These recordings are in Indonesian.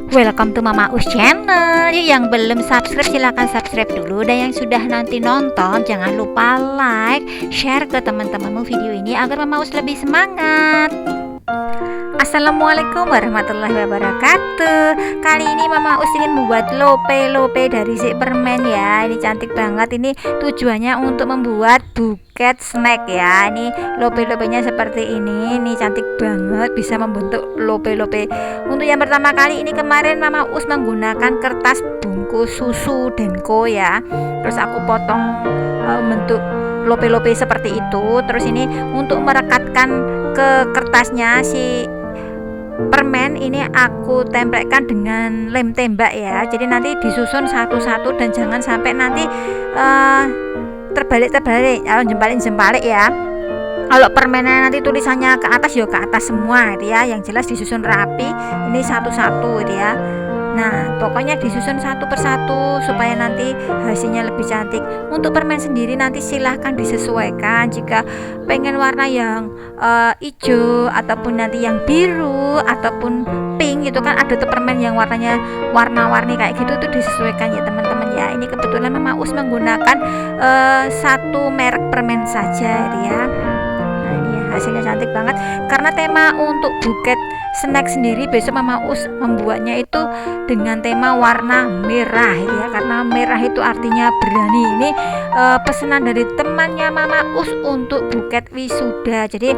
Welcome to Mama Us channel. Yang belum subscribe silahkan subscribe dulu, dan yang sudah nanti nonton jangan lupa like, share ke teman-temanmu video ini agar Mama Us lebih semangat. Assalamualaikum warahmatullahi wabarakatuh. Kali ini Mama Us ingin membuat lope-lope dari si permen ya. Ini cantik banget. Ini tujuannya untuk membuat buket snack ya. Ini lope-lopenya seperti ini. Ini cantik banget, bisa membentuk lope-lope. Untuk yang pertama kali ini kemarin Mama Us menggunakan kertas bungkus susu Denko ya. Terus aku potong bentuk lope-lope seperti itu. Terus ini untuk merekatkan ke kertasnya si permen ini aku tempelkan dengan lem tembak ya. Jadi nanti disusun satu-satu dan jangan sampai nanti terbalik-terbalik atau jempalik-jempalik ya. Kalau permennya nanti tulisannya ke atas ya ke atas semua gitu ya. Yang jelas disusun rapi, ini satu-satu gitu ya. Nah, pokoknya disusun satu persatu supaya nanti hasilnya lebih cantik. Untuk permen sendiri nanti silahkan disesuaikan. Jika pengen warna yang hijau ataupun nanti yang biru ataupun pink itu kan ada tuh permen yang warnanya warna-warni kayak gitu tuh disesuaikan ya teman-teman ya. Ini kebetulan Mama Us menggunakan satu merek permen saja ya. Nah, ini hasilnya cantik banget. Karena tema untuk buket snack sendiri besok Mama Us membuatnya itu dengan tema warna merah ya, karena merah itu artinya berani. Ini pesanan dari temannya Mama Us untuk buket wisuda. Jadi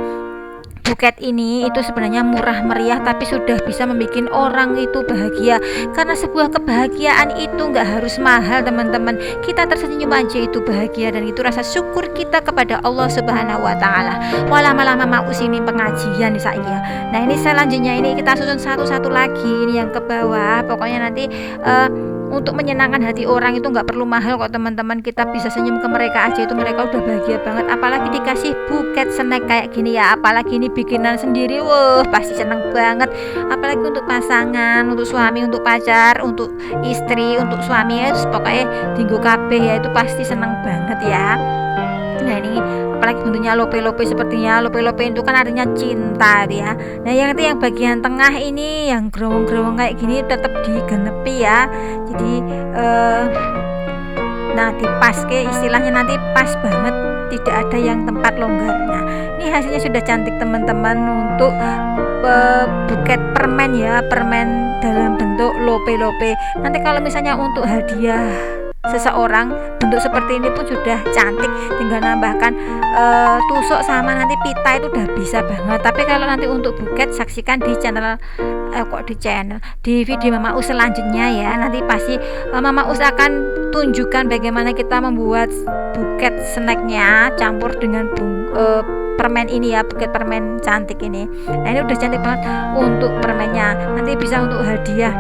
buket ini itu sebenarnya murah meriah tapi sudah bisa membuat orang itu bahagia. Karena sebuah kebahagiaan itu nggak harus mahal teman-teman. Kita tersenyum aja itu bahagia, dan itu rasa syukur kita kepada Allah Subhanahu wa taala. Walah Mama Us ini pengajian nih saya. Nah, ini selanjutnya ini kita susun satu-satu lagi. Ini yang ke bawah. Pokoknya nanti untuk menyenangkan hati orang itu nggak perlu mahal kok teman-teman. Kita bisa senyum ke mereka aja itu mereka udah bahagia banget. Apalagi dikasih buket snack kayak gini ya, apalagi ini bikinan sendiri, wah pasti seneng banget. Apalagi untuk pasangan, untuk suami, untuk pacar, untuk istri, untuk suami ya, pokoknya tinggu kabeh ya, itu pasti seneng banget ya. Nah, ini apalagi bentuknya lope-lope sepertinya. Lope-lope itu kan artinya cinta ya. Nah, yang nanti yang bagian tengah ini yang gerowong-gerowong kayak gini tetap digenepi ya. Jadi nah dipaske istilahnya nanti pas banget, tidak ada yang tempat longgar. Nah, ini hasilnya sudah cantik teman-teman untuk buket permen ya, permen dalam bentuk lope-lope. Nanti kalau misalnya untuk hadiah seseorang bentuk seperti ini pun sudah cantik, tinggal nambahkan tusuk sama nanti pita itu udah bisa banget. Tapi kalau nanti untuk buket saksikan di channel di video Mama Us selanjutnya ya. Nanti pasti Mama Us akan tunjukkan bagaimana kita membuat buket snacknya campur dengan permen ini ya, buket permen cantik ini. Nah, ini udah cantik banget untuk permennya. Nanti bisa untuk hadiah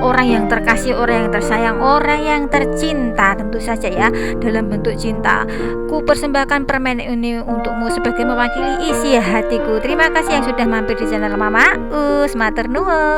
orang yang terkasih, orang yang tersayang, orang yang tercinta tentu saja ya, dalam bentuk cinta. Ku persembahkan permen ini untukmu sebagai mewakili isi hatiku. Terima kasih yang sudah mampir di channel Mama Us. Matur nuwun.